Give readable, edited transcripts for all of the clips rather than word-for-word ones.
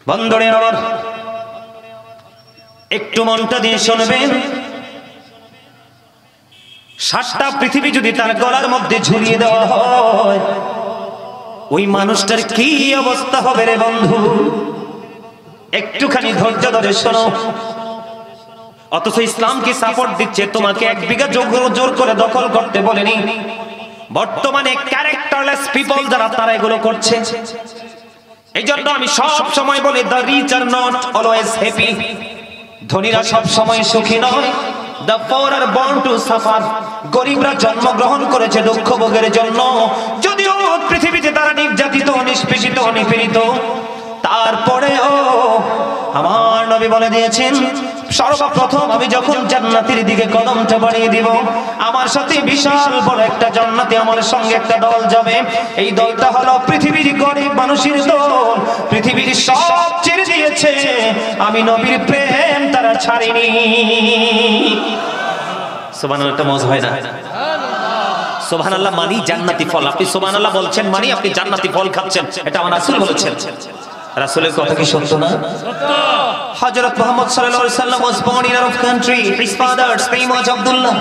বন্ধুরে আমার একটু মনটা দিয়ে শুনবেন, 7টা পৃথিবী যদি তার গলার মধ্যে ঝুলিয়ে দেওয়া হয়, ওই মানুষটার কি অবস্থা হবে রে বন্ধু? একটুখানি ধৈর্য ধরে শোনো। অথচ ইসলাম কি সাপোর্ট দিচ্ছে? তোমাকে 1 বিঘা জোর করে দখল করতে বলেনি। বর্তমানে ক্যারেক্টারলেস পিপল যারা, তারা এগুলো করছে। এই জন্য আমি সব সময় বলি, the rich are not always happy. ধনীরা সব সময় সুখী নয়। The poor are born to suffer. গরিবরা জন্মগ্রহণ করেছে দুঃখ ভোগের জন্য। যদিও পৃথিবীতে তারা নির্যাতিত, নিষ্পেষিত, নিপীড়িত, তারপরেও আমার নবী বলে দিয়েছেন, সর্বপ্রথম আমি যখন জান্নাতের দিকে কদমটা বাড়িয়ে দিব, আমার সাথে বিশাল বড় একটা জান্নাতে আমার সঙ্গে একটা দল যাবে। এই দলটা হলো পৃথিবীর গরিব মানুষের দল। পৃথিবীর সব ছেড়ে দিয়েছে, আমি নবীর প্রেম তারা ছাড়েনি। সুবহানাল্লাহ, একটা মজা হয় না? সুবহানাল্লাহ মানি জান্নাতি ফল। আপনি সুবহানাল্লাহ বলছেন মানে আপনি জান্নাতি ফল খাচ্ছেন, এটা আমার রাসূল বলেছেন। রাসূলের কথা কি সত্য না? সত্য। হযরত মুহাম্মদ সাল্লাল্লাহু আলাইহি ওয়াসাল্লাম was born in Arab country. His father's name was Abdullah.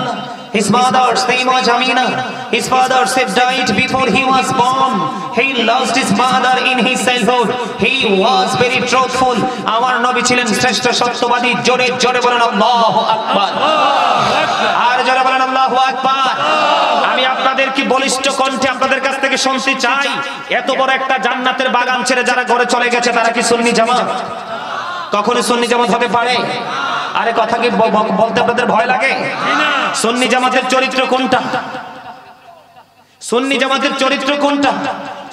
His mother's name was Amina. His father said died before he was born. He lost his mother in his childhood. He was very truthful. আমার নবী ছিলেন শ্রেষ্ঠ সত্যবাদী। জোরে জোরে বলেন আল্লাহু আকবার। আর জোরে বলেন আল্লাহু আকবার। আমি আপনাদের কি বলিষ্ঠ কণ্ঠে আপনাদের কাছ থেকে শুনতে চাই, এত বড় একটা জান্নাতের বাগান ছেড়ে যারা ঘরে চলে গেছে, তারা কি সুন্নি জামাত? কখনো সুন্নি জামাত হতে পারে? আরে কথা কি বলতে আপনাদের ভয় লাগে? সুন্নি জামাতের চরিত্র কোনটা? সুন্নি জামাতের চরিত্র কোনটা?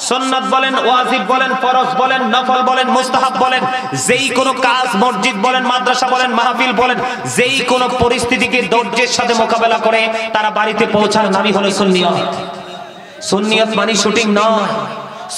সুন্নাত বলেন, ওয়াজিব বলেন, ফরজ বলেন, নফল বলেন, মুস্তাহাব বলেন, যেই কোনো কাজ, মসজিদ বলেন, মাদ্রাসা বলেন, মাহফিল বলেন, যেই কোনো পরিস্থিতিকে ধৈর্যের সাথে মোকাবেলা করে তারা বাড়িতে পৌঁছার নামই হলো সুন্নিয়ত। সুন্নিয়ত মানে শুটিং নয়।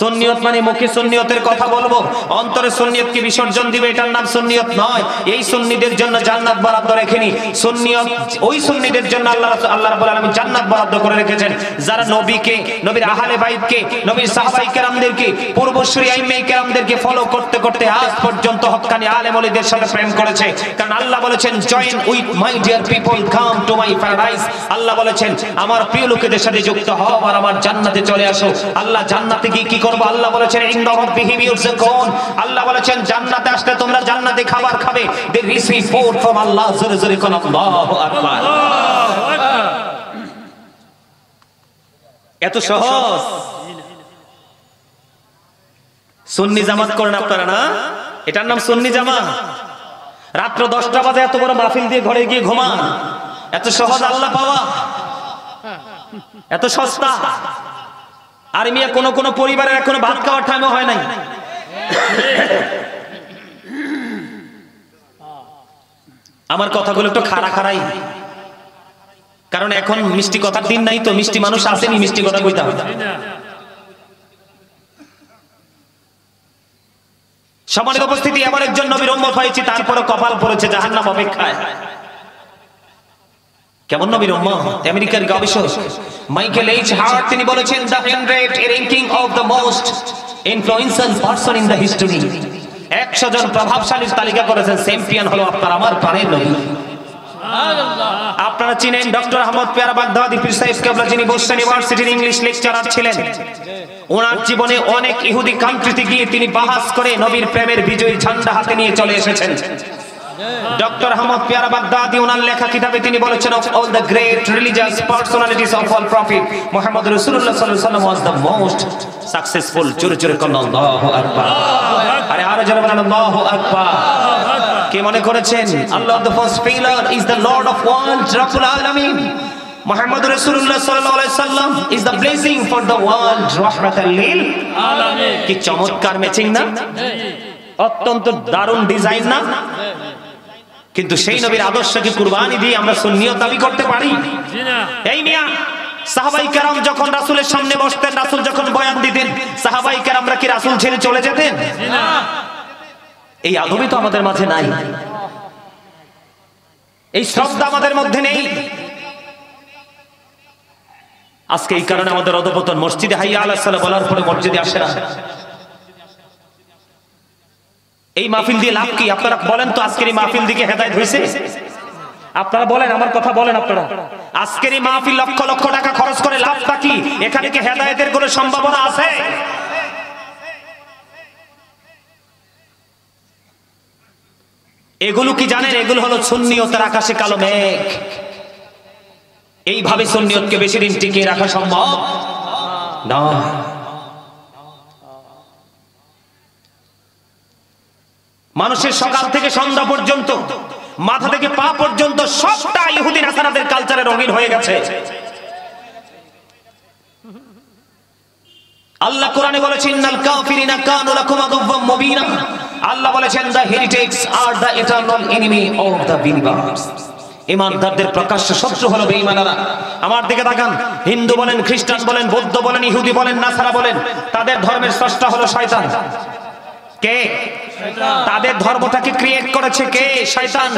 সুন্নিয়ত মানে মুখে সুন্নিয়তের কথা বলবো, অন্তরে সুন্নিয়তকে বিসর্জন দিবে, এটার নাম সুন্নিয়ত নয়। এই সুন্নিদের জন্য জান্নাত বরাদ্দ রেখেনি। সুন্নিয়ত ওই সুন্নিদের জন্য আল্লাহ রাব্বুল আলামিন জান্নাত বরাদ্দ করে রেখেছেন যারা নবীকে, নবীর আহলে বাইতকে, নবীর সাহাবায়ে কেরামদেরকে, পূর্বসূরি আইম্মায়ে কেরামদেরকে ফলো করতে করতে আজ পর্যন্ত হক্কানি আলেম ওলিদের সাথে প্রেম করেছে। কারণ আল্লাহ বলেছেন, join with my dear people, come to my paradise. Allah বলেছেন, আমার প্রিয় লোকেদের সাথে যুক্ত হও আর আমার জান্নাতে চলে আসো। আল্লাহ জান্নাতে গিয়ে কি করবো? আল্লাহ বলেছেন, ইনদা রাব্বিহিম ইউরযাকুন। আল্লাহ বলেছেন, জান্নাতে আসলে তোমরা জান্নাতে খাবার খাবে। দে রিসিভ ফুড ফ্রম আল্লাহ। জোরে জোরে কোন আল্লাহু আকবার। এত সহজ। সুন্নি জামাত করেন আপনারা না? এটার নাম সুন্নি জামাত। রাত্র 10টা বাজে এত বড় মাহফিল দিয়ে ঘরে গিয়ে ঘুমান। এত সহজ আল্লাহ পাওয়া, এত সস্তা। আর মিয়া কোন কোন পরিবারের এখনো ভাত খাওয়ার টাইমও হয় নাই। আমার কথাগুলো একটু খাড়া খাড়াই, কারণ এখন মিষ্টি কথার দিন নাই তো, মিষ্টি মানুষ আসেনি, মিষ্টি কথা কইতে হবে। সম্মানিত উপস্থিতি, এমন একজন নবীর উম্মত হয়েছে, তারপরে কপাল পড়েছে জাহান্নাম অপেক্ষায়। কেমন নবীর উম্মত? আমেরিকার গবেষক মাইকেল এইচ হার্ট তিনি বলেছেন, the 100 ranking of the most influential person in the history. 100 জন প্রভাবশালীর তালিকা করেছেন, চ্যাম্পিয়ন হলো আপনার আমার প্রাণের নবী। আপনারা চিনেন ডক্টর আহমদ পেয়ারা বাগদাদি পীর সাহেব কেবলা, যিনি বোস্টন ইউনিভার্সিটির ইংলিশ লেকচারার ছিলেন। ওনার জীবনে অনেক ইহুদি কান্ট্রিতে গিয়ে তিনি বাহাস করে নবীর প্রেমের বিজয়ী ঝান্ডা হাতে নিয়ে চলে এসেছেন। ডক্টর আহমদ পেয়ারা বাগদাদি ওনার লেখা কিতাবে তিনি বলেছেন, of all the great religious personalities of all prophet, Muhammad রাসূলুল্লাহ সাল্লাল্লাহু আলাইহি ওয়াসাল্লাম was the most successful. জোরে জোরে কোন আল্লাহু আকবার। আরে আরো জোরে বলেন আল্লাহু আকবার। কে মনে করেছেন আল্লাহ the first pillar is the Lord of worlds, রাব্বুল আলামিন? মুহাম্মদ রাসূলুল্লাহ সাল্লাল্লাহু আলাইহি ওয়াসাল্লাম is the blessing for the world, রাহমাতাল লিল আলামিন। কি চমৎকার ম্যাচিং না? অত্যন্ত দারুণ ডিজাইন না? কিন্তু সেই নবীর আদর্শকে কুরবানি দিয়ে আমরা সুন্নিয়ত দাবি করতে পারি? এই মিয়া, সাহাবায়ে কেরাম যখন রাসূলের সামনে বসতেন, রাসূল যখন বয়ান দিতেন, সাহাবায়ে কেরামরা কি রাসূল ছেড়ে চলে যেতেন? না। এই আদবই তো আমাদের মাঝে নাই, এই শ্রদ্ধা আমাদের মধ্যে নেই। আজকে এই কারণে আমাদের অধপতন। মসজিদে হাইয়া আলাস সালাহ বলার পরে মসজিদে আসে না। এই মাহফিল দিয়ে লাভ কি? আপনারা বলেন তো, আজকের এই মাহফিল দিকে হেদায়েত হয়েছে? আপনারা বলেন, আমার কথা বলেন আপনারা। আজকের এই মাহফিল লক্ষ লক্ষ টাকা খরচ করে লাভটা কি? এখানে কি হেদায়েতের কোনো সম্ভাবনা আছে? এগুলো কি জানেন? এগুলো হলো সুন্নিয়তের আকাশে কালো মেঘ। এইভাবে সুন্নিয়তকে বেশি দিন টিকিয়ে রাখা সম্ভব না। মানুষের সকাল থেকে সন্ধ্যা পর্যন্ত, মাথা থেকে পা পর্যন্ত সবটা ইহুদি নাসারাদের কালচারে রঙিন হয়ে গেছে। আল্লাহ কোরআনে বলেছেন, ইন্নাল কাফিরিনা কানু লাকুম আদুওয়াম মুবিনা। আল্লাহ বলেছেন, the heritages are the eternal enemy of the believers. ঈমানদারদের প্রকাশ্য শত্রু হলো বেঈমানেরা। আমার দিকে তাকান, হিন্দু বলেন, খ্রিস্টান বলেন, বৌদ্ধ বলেন, ইহুদি বলেন, নাসারা বলেন, তাদের ধর্মের স্রষ্টা হলো শয়তান। কে? তাদের ধর্মটাকে ক্রিয়েট করেছে কে? শয়তান।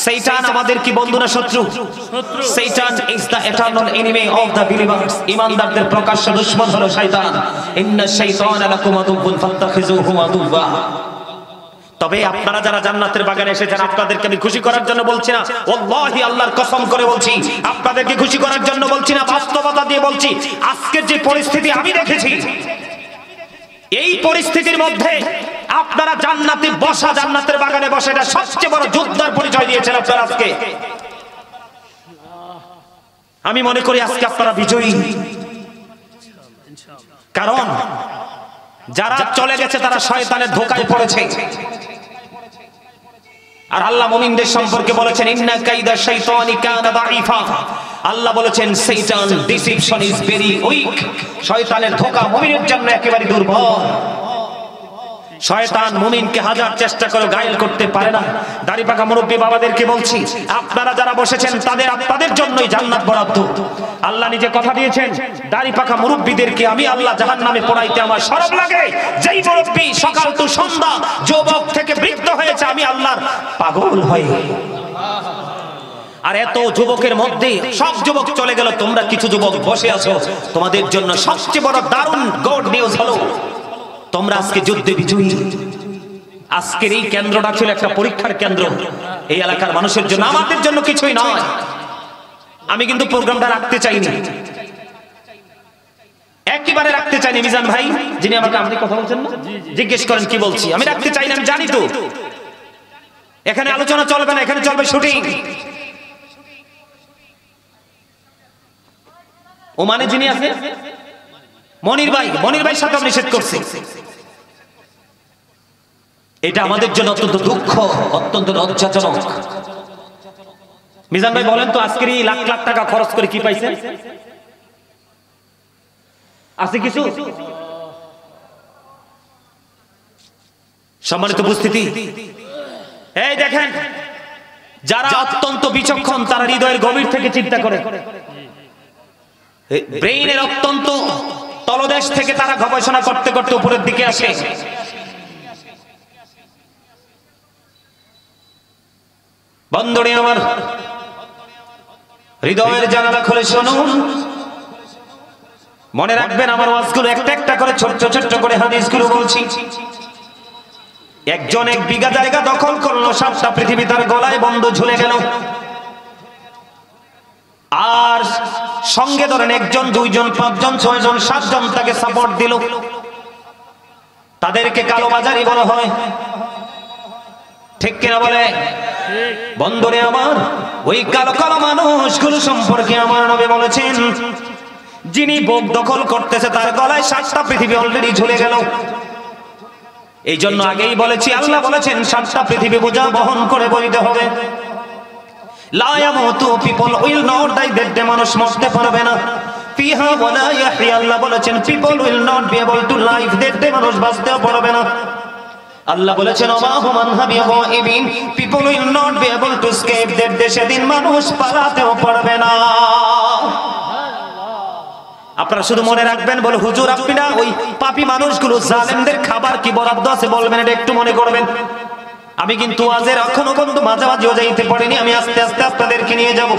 শয়তান আমাদের কি বন্ধু না শত্রু? শয়তান is the eternal enemy of the believers. ঈমানদারদের প্রকাশ্য দুশমন হলো শয়তান। ইন্নাশ শাইতানা লাকুম আদুওয়ুন ফাত্তাখিযুহু আদুওয়া। তবে আপনারা যারা জান্নাতের বাগানে এসেছেন, আপনাদেরকে আমি খুশি করার জন্য বলছি না, ওয়াল্লাহি আল্লাহর কসম করে বলছি, আপনাদেরকে খুশি করার জন্য বলছি না, বাস্তবতা দিয়ে বলছি। আজকের যে পরিস্থিতি আমি দেখেছি, এই পরিস্থিতির মধ্যে আপনারা জান্নাতে বসা, জান্নাতের বাগানে বসে, এটা সবচেয়ে বড় যোদ্ধার পরিচয় দিয়েছেন আপনারা আজকে। আমি মনে করি আজকে আপনারা বিজয়ী, কারণ যারা চলে গেছে তারা শয়তানের ধোঁকায় পড়েছে। আর আল্লাহ মুমিনদের সম্পর্কে বলেছেন, ইন্না কাইদা শাইতানি কানা দাঈফা। আল্লাহ বলেছেন, শয়তান ডিসিপশন ইজ ভেরি উইক। শয়তানের ধোঁকা মুমিনের জন্য একেবারে দুর্বল। শয়তান মুমিনকে হাজার চেষ্টা করে ঘায়েল করতে পারে না। দাড়িপাকা মুরব্বী বাবাদেরকে বলছি, আপনারা যারা বসেছেন তাদের আপনাদের জন্যই জান্নাত বরাদ্দ। আল্লাহ নিজে কথা দিয়েছেন, দাড়িপাকা মুরব্বীদেরকে আমি আল্লাহ জাহান্নামে পোড়াইতে আমার শরম লাগে। যেই মুরব্বী সকাল তো সন্ধ্যা যুবক থেকে বৃদ্ধ হয়েছে, আমি আল্লাহর পাগল হই। আর এত যুবকের মধ্যে সব যুবক চলে গেল, তোমরা কিছু যুবক বসে আছো। তোমাদের জন্য সবচেয়ে বড় দারুণ গুড নিউজ হলো, তোমরা আজকে যুদ্ধে বিজয়ী। আজকের এই কেন্দ্রটা ছিল একটা পরীক্ষার কেন্দ্র এই এলাকার মানুষের জন্য, আমাদের জন্য কিছুই নয়। আমি কিন্তু প্রোগ্রামটা রাখতে চাইনি, একেবারে রাখতে চাইনি। মিজান ভাই, যিনি আমাকে আপনি কথা বলছেন না, জিজ্ঞেস করেন কি বলছি। আমি রাখতে চাইনি, আমি জানি তো এখানে আলোচনা চলবে না, এখানে চলবে শুটিং। ওমানে যিনি আছে মনির ভাই, মনির ভাই সাথে নিষেধ করছে। এটা আমাদের জন্য অত্যন্ত দুঃখ, অত্যন্ত লজ্জাজনক। মিজান ভাই বলেন তো, আজকের এই লাখ লাখ টাকা খরচ করে কি পাইছেন? আছে কিছু? সম্মানিত উপস্থিতি, এই দেখেন, যারা অত্যন্ত বিচক্ষণ তারা হৃদয়ের গভীর থেকে চিন্তা করে, ব্রেইনের অত্যন্ত তলদেশ থেকে তারা গবেষণা করতে করতে উপরের দিকে আসে। বন্ধুরে আমার, হৃদয়ের জানালা খুলে শুনুন, মনে রাখবেন আমার ওয়াজগুলো একটা একটা করে ছোট্ট ছোট্ট করে হাদিসগুলো বলছি। একজন 1 বিঘা জায়গা দখল করলো, 7টা পৃথিবী তার গলায় বন্ধ ঝুলে গেল। আর সঙ্গে ধরেন 1 জন 2 জন 5 জন 6 জন 7 জন তাকে সাপোর্ট দিল। তাদেরকে কালোবাজারি বলা হয়, ঠিক কিনা বলে? বন্ধুরে আমার, ওই কালো কালো মানুষগুলো সম্পর্কে আমার নবী বলেছেন, যিনি ভোগ দখল করতেছে তার গলায় 7টা পৃথিবী অলরেডি ঝুলে গেল। এই জন্য আগেই বলেছি, আল্লাহ বলেছেন 7টা পৃথিবী বোঝা বহন করে বইতে হবে। লা ইয়ামুতু, people will not die, that মানুষ মরতে পারবে না। ফিহা ওয়ালা ইয়াহইয়া, আল্লাহ বলেছেন people will not be able to live, that মানুষ বাঁচতেও পারবে না। আল্লাহ বলেছেন ওয়াহুমান হাবিয়াবিন, people will not be able to escape, that সেদিন মানুষ পালাতেও পারবে না। আপনারা শুধু মনে রাখবেন, বলে হুজুর আপনি না ওই পাপী মানুষগুলো জালেমদের খাবার কি বরাদ্দ আছে বলবেন, এটা একটু মনে করবেন। আমি কিন্তু আজের এখনো পর্যন্ত মাঝামাঝিও যাইতে পারিনি, আমি আস্তে আস্তে আপনাদেরকে নিয়ে যাব।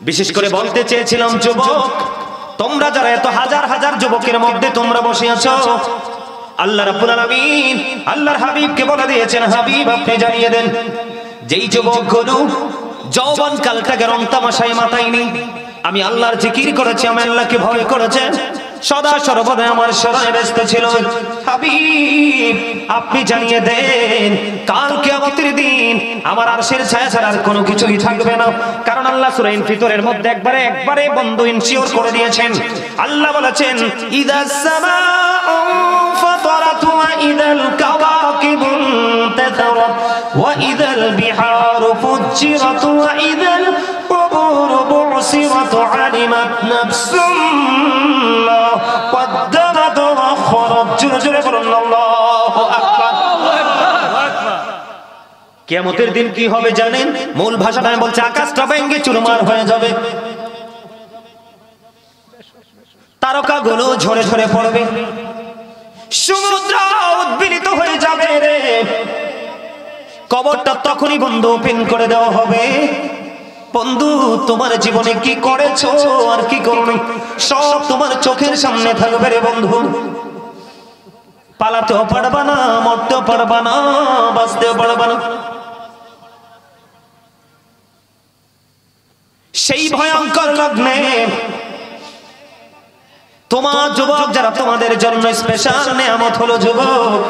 বিশেষ করে বলতে চেয়েছিলাম, যুবক তোমরা যারা এত হাজার হাজার যুবকের মধ্যে তোমরা বসে আছো, আল্লাহ রাব্বুল আলামিন আল্লাহর হাবিবকে বলে দিয়েছেন, হাবিব আপনি জানিয়ে দেন যেই যুবকগুলো যৌবন কালটাকে রং তামাশায় মাতায়নি, আমি আল্লাহর জিকির করেছি, আমি আল্লাহকে ভয় করেছে, সদা সর্বদা আমার স্মরণে ব্যস্ত ছিল, হাবিব আপনি জানিয়ে দেন কাল কিয়ামতের দিন আমার আরশের ছায়া ছাড়া আর কোনো কিছুই থাকবে না। কারণ আল্লাহ সূরা ইনফিতরের মধ্যে একবারে বন্ধ ইনশিওর করে দিয়েছেন। আল্লাহ বলেছেন, ইদাস সামাউ ফাতারাত ওয়া ইদাল কাওয়াকিবু ইনতাসারাত ওয়া ইদাল বিহারু ফুজ্জিরাত ওয়া ইদাল কুবুরু বু'সিরাত আলিমাত নাফসুম মা قدمت وأخرت। জোরে জোরে বলুন আল্লাহু আকবার। কিয়ামতের দিন কি হবে জানেন? মূল ভাষাটা আমি বলছি, আকাশটা ভেঙে চুরমার হয়ে যাবে, তারকাগুলো ঝরে ঝরে পড়বে, সমুদ্র উদ্বেলিত হয়ে যাবে রে, কবরটা তখনই বন্ধু ওপেন করে দেওয়া হবে। বন্ধু তোমার জীবনে কি করেছো আর কি করোনি সব তোমার চোখের সামনে থাকবে রে বন্ধু। পালাতেও পারবা না, মরতেও পারবা না, বাঁচতেও পারবা না। সেই ভয়ঙ্কর লগ্নে তোমার যুবক যারা, তোমাদের জন্য স্পেশাল নিয়ামত হলো যুবক।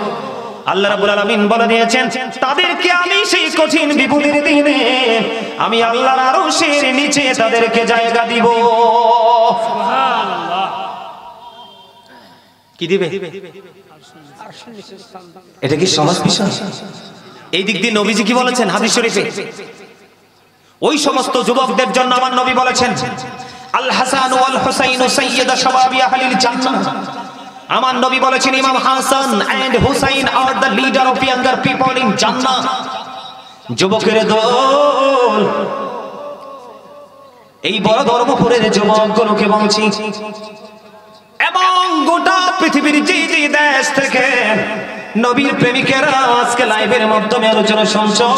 আল্লাহ রাব্বুল আলামিন বলে দিয়েছেন, তাদেরকে আমি সেই কঠিন বিপদের দিনে আমি আল্লাহর আরশের নিচে তাদেরকে জায়গা দিব। সুবহানাল্লাহ। কি দিবে? এটা কি সহজ বিষয়? এই দিক দিয়ে নবীজি কি বলেছেন হাদিস শরীফে? ওই সমস্ত যুবকদের জন্য আমার নবী বলেছেন, আল হাসান ওয়াল হুসাইন সাইয়্যিদা শাবাবি আহলিল জান্নাহ। আমার নবী বলেছেন, Imam Hasan and Hussain are the leader of younger people in Jannah. যুবকের দল, এই বড় ধর্মপুরের যুবকগুলোকে বলছি, এবং গোটা পৃথিবীর যে যে দেশ থেকে নবীর প্রেমিকেরা আজকে লাইভের মাধ্যমে আলোচনা শুনছো,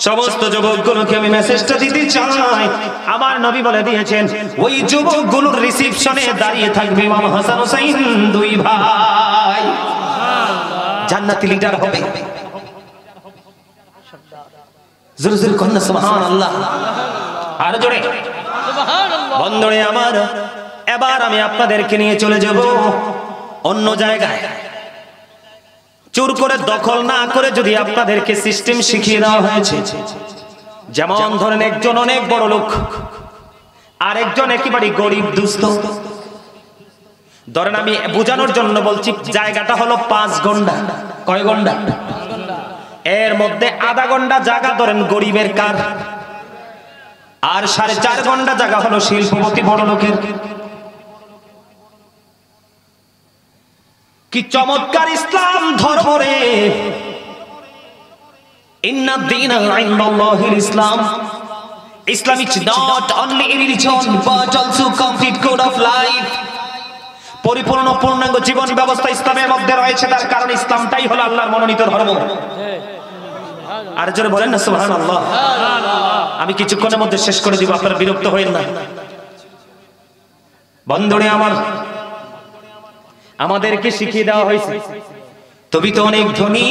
সমস্ত যুবকগুলোকে আমি মেসেজটা দিতে চাই। আমার নবী বলে দিয়েছেন, ওই যুবকগুলোর রিসিপশনে দাঁড়িয়ে থাকবে ইমাম হাসান হুসাইন, দুই ভাই জান্নাতি লিডার হবে। জোরে জোরে কন্যা সুবহানাল্লাহ, আর জোরে সুবহানাল্লাহ। বন্ধুরে আমার, এবার আমি আপনাদেরকে নিয়ে চলে যাব অন্য জায়গায়। চুর করে দখল না করে যদি আপনাদেরকে সিস্টেম শিখিয়ে দেওয়া হয়েছে, যেমন ধরেন একজন অনেক বড় লোক আর একজন একেবারে গরিব দুস্থ, ধরেন আমি বোঝানোর জন্য বলছি, জায়গাটা হলো 5 ঘন্টা। কয় ঘন্টা? এর মধ্যে আধা ঘন্টা জায়গা ধরেন গরিবের কার, আর 4.5 ঘন্টা জায়গা হলো শিল্পপতি বড় লোকের। কি চমৎকার ইসলাম ধর্ম রে! ইন্না দীনা ইনদাল্লাহিল ইসলাম। Islam is not only a religion but also complete code of life. পরিপূর্ণ পূর্ণাঙ্গ জীবন ব্যবস্থা ইসলামের মধ্যে রয়েছে, তার কারণ ইসলামটাই হলো আল্লাহর মনোনীত ধর্ম। আর জোরে বলেন না সুবহানাল্লাহ। আমি কিছুক্ষণের মধ্যে শেষ করে দিব, আপনারা বিরক্ত হবেন না। বন্ধুরে আমার, আমাদেরকে শিখিয়ে দেওয়া হয়েছে, তুমি তো অনেক ধনী,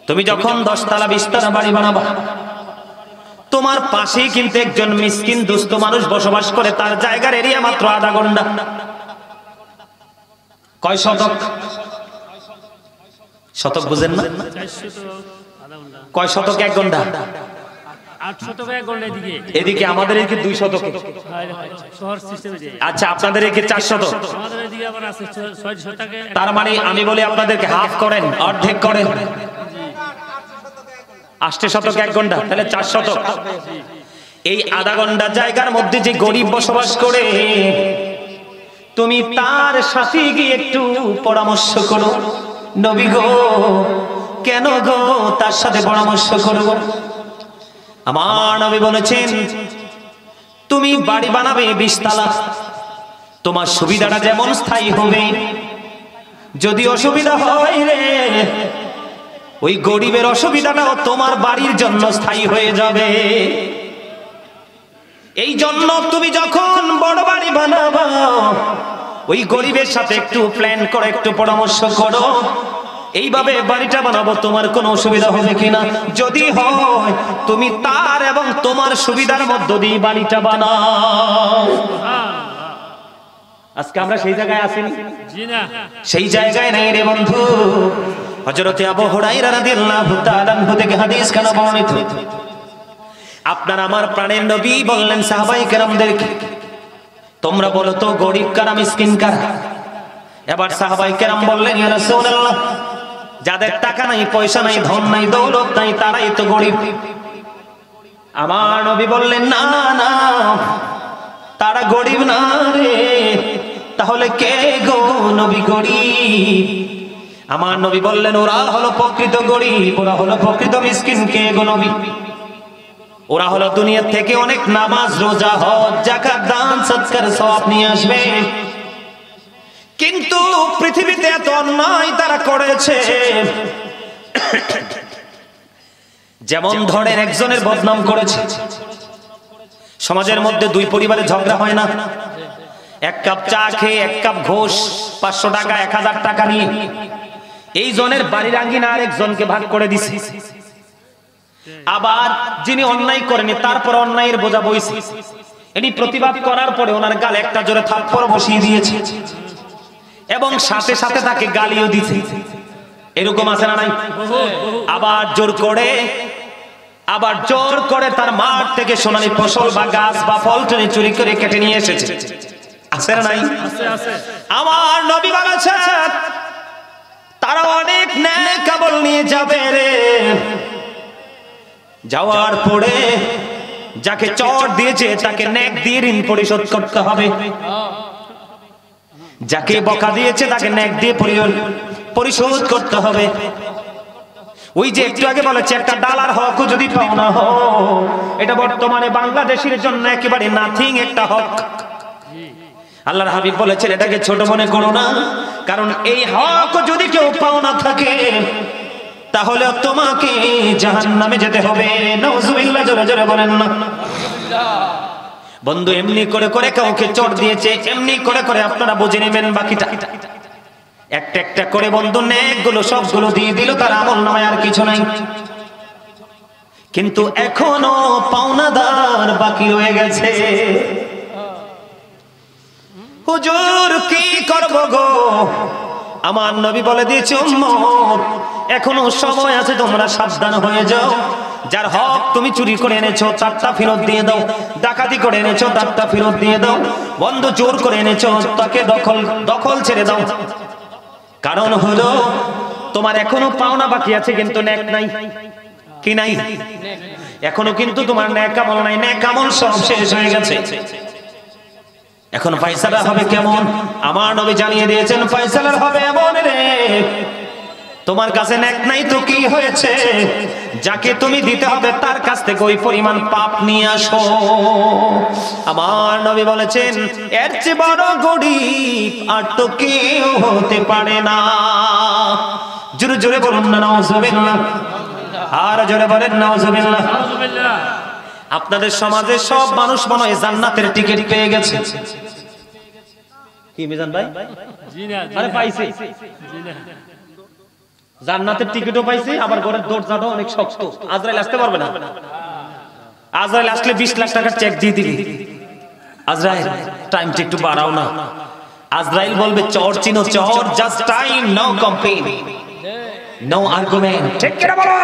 তুমি যখন 10 তলা 20 তলা বাড়ি বানাবা, তোমার পাশেই কিন্তু একজন মিসকিন দুস্থ মানুষ বসবাস করে, তার জায়গার এরিয়া মাত্র আধা ঘন্টা। কয় শতক? শতক বুঝেন না? কয় শতক? 1 ঘন্টা। 8 শতক 1 ঘন্টা এদিকে। এদিকে আমাদের এদিকে 2 শতক। শহর সিস্টেমে যে। আচ্ছা, আপনাদের এদিকে 4 শতক। আমাদের এদিকে আবার আছে 6 শতকে। তার মানে আমি বলি আপনাদেরকে হাফ করেন, অর্ধেক করেন। 8 শতক 1 ঘন্টা, তাহলে 4 শতক। এই আধা ঘন্টা জায়গার মধ্যে যে গরিব বসবাস করে, তুমি তার সাথে গিয়ে একটু পরামর্শ করো। নবী গো, কেন গো তার সাথে পরামর্শ করব? আমার নবী বলেছেন, তুমি বাড়ি বানাবে 20 তলা, তোমার সুবিধাটা যেমন স্থায়ী হবে, যদি অসুবিধা হয় রে, ওই গরিবের অসুবিধাটাও তোমার বাড়ির জন্য স্থায়ী হয়ে যাবে। এই জন্য তুমি যখন বড় বাড়ি বানাবা, ওই গরিবের সাথে একটু প্ল্যান করে একটু পরামর্শ করো, এইভাবে বাড়িটা বানাবো, তোমার কোনো অসুবিধা হবে কিনা? যদি হয় তুমি তার এবং তোমার সুবিধার মধ্য দিয়ে বাড়িটা বানাও। আজকে আমরা সেই জায়গায় আসিনি, জি না, সেই জায়গায় নাই রে বন্ধু। হযরত আবু হুরায়রা রাদিয়াল্লাহু তাআলা আনহু থেকে হাদিস কেন বর্ণিত, আপনার আমার প্রাণের নবী বললেন সাহাবায়ে কেরামদেরকে, তোমরা বলো তো গরিব কারা মিসকিন কারা? এবার সাহাবায়ে কেরাম বললেন, ইয়া রাসূলুল্লাহ, যাদের টাকা নাই, পয়সা নাই, ধন নাই, দৌলত নাই, তারাই তো গরিব। আমার নবী বললেন, না না, তারা গরিব না রে। তাহলে কে গো নবী গরিব? আমার নবী বললেন, ওরা হলো প্রকৃত গরিব, ওরা হলো প্রকৃত মিসকিন। কে গো নবী? ওরা হলো দুনিয়া থেকে অনেক নামাজ, রোজা, হজ, যাকাত, দান, সদকার সওয়াব নিয়ে আসবে, কিন্তু পৃথিবীতে এত অন্যায় তারা করেছে। যেমন ধরেন একজনের বদনাম করেছে, সমাজের মধ্যে দুই পরিবারে ঝগড়া হয় না, এক কাপ চা খেয়ে এক কাপ ঘোষ 500 টাকা 1000 টাকা নিয়ে এই জনের বাড়ির আঙ্গিনা আরেকজনকে ভাগ করে দিছে। আবার যিনি অন্যায় করেনি তারপর অন্যায়ের বোঝা বইছে, ইনি প্রতিবাদ করার পরে ওনার গালে একটা জোরে থাপ্পড় বসিয়ে দিয়েছে এবং সাথে সাথে তাকে গালিও দিয়েছে। এরকম আছে না নাই? আবার জোর করে তার মাঠ থেকে সোনালী ফসল বা গাছ বা ফল চুরি করে কেটে নিয়ে এসেছে। আছে না নাই? আমার নবী বলেছেন তারা অনেক নেক আমল নিয়ে যাবে রে, যাওয়ার পরে যাকে চট দিয়েছে তাকে নেক দিয়ে ঋণ পরিশোধ করতে হবে, যাকে বকা দিয়েছে তাকে নেক দিয়ে পরিশোধ করতে হবে। ওই যে একটু আগে বলেছে একটা ডালার হক যদি পাও না হো, এটা বর্তমানে বাংলাদেশের জন্য একেবারে নাথিং একটা হক। আল্লাহর হাবিব বলেছেন এটাকে ছোট মনে করো না, কারণ এই হক যদি কেউ পাও না থাকে তাহলে তোমাকে জাহান্নামে যেতে হবে। নাউজুবিল্লাহ, জোরে জোরে বলেন না। বন্ধু এমনি করে করে কাউকে চট দিয়েছে, এমনি করে করে আপনারা বুঝে নেবেন বাকিটা। একটা একটা করে বন্ধু নেকগুলো সবগুলো দিয়ে দিল, তার আমল নামায় আর কিছু নাই, কিন্তু এখনো পাওনাদার বাকি রয়ে গেছে। হুজুর কি করব গো? আমার নবী বলে দিয়েছে উম্মত এখনো সময় আছে, তোমরা সাবধান হয়ে যাও। যার হক তুমি চুরি করে এনেছো তারটা ফেরত দিয়ে দাও, ডাকাতি করে এনেছো তারটা ফেরত দিয়ে দাও, বন্ধু জোর করে এনেছো তাকে দখল ছেড়ে দাও। কারণ হলো তোমার এখনো পাওনা বাকি আছে, কিন্তু নেক নাই। কি নাই? এখনো কিন্তু তোমার নেক আমল নাই, নেক আমল সব শেষ হয়ে গেছে। এখন ফয়সালা হবে কেমন? আমার নবী জানিয়ে দিয়েছেন ফয়সালা হবে এমন রে, তোমার কাছে নেক নাই তো কি হয়েছে, যাকে তুমি দিতে হবে তার কাছ থেকে ওই পরিমাণ পাপ নিয়ে আসো। আমার নবী বলেছেন এর চেয়ে বড় গরিব আর তো কেউ হতে পারে না। জোরে জোরে বলুন না নাউজুবিল্লাহ, আর জোরে বলেন নাউজুবিল্লাহ। আপনাদের সমাজে সব মানুষ মনে হয় জান্নাতের টিকিট পেয়ে গেছে। কি মিজান ভাই? জি না, আরে পাইছে, জি না, জান্নাতের টিকিটও পাইছে, আবার ঘরের দরজাটাও অনেক শক্ত। আজরাইল আসতে পারবে না। আজরাইল আসলে 20 লাখ টাকার চেক দিয়ে দিবি। আজরাইল টাইমটা একটু বাড়াও না। আজরাইল বলবে চর চিনো চর, just time, no complain, no argument. ঠিক কি না বলো?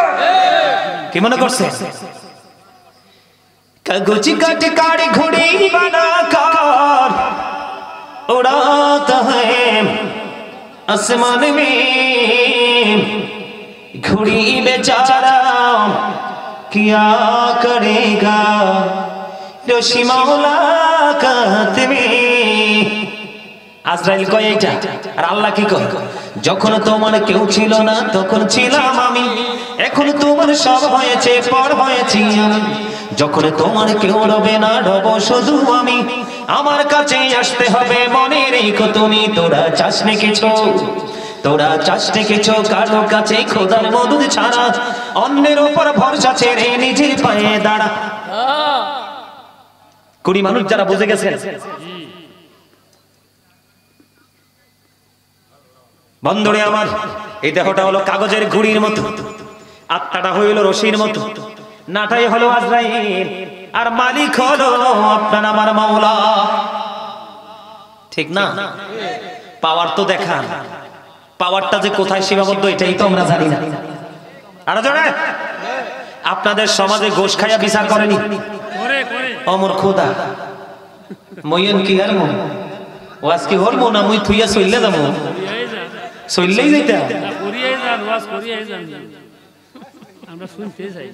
কি মনে করছে? কাগজি কাট কাড়ি ঘুড়ি বানাकर उड़ाता है आसमान में, घुड़ी बेचारा क्या करेगा रोशी मुलाकात में। আজরাইল কয় এইটা, আর আল্লাহ কি কয়? যখন তোমার কেউ ছিল না তখন ছিলাম আমি, এখন তোমার সব হয়েছে পর হয়েছি আমি, যখন তোমার কেউ রবে না রব শুধু আমি, আমার কাছে আসতে হবে মনে রেখো তুমি। তোরা চাসনে কিছু, তোরা চাসনে কিছু কারো কাছে খোদার মদদ ছাড়া, অন্যের উপর ভরসা ছেড়ে নিজের পায়ে দাঁড়া। কুড়ি মানুষ যারা বুঝে গেছেন বন্ধুরে আমার, এই দেহটা হলো কাগজের গুড়ির মতো, আত্মাটা হইল রশির মতো, নাটাই হলো আজরাইল, আর মালিক হলো আপনার আমার মাওলা। ঠিক না? পাওয়ার তো দেখান, পাওয়ারটা যে কোথায় সীমাবদ্ধ এটাই তো আমরা জানি না। আরো জোরে, আপনাদের সমাজে গোশ খাইয়া বিচার করেনি? অমর খোদা মইন কি আর মন ও আজকে হল মন আমি থুইয়া চললে যাবো, চললেই যাইতা আমরা শুনতে চাই।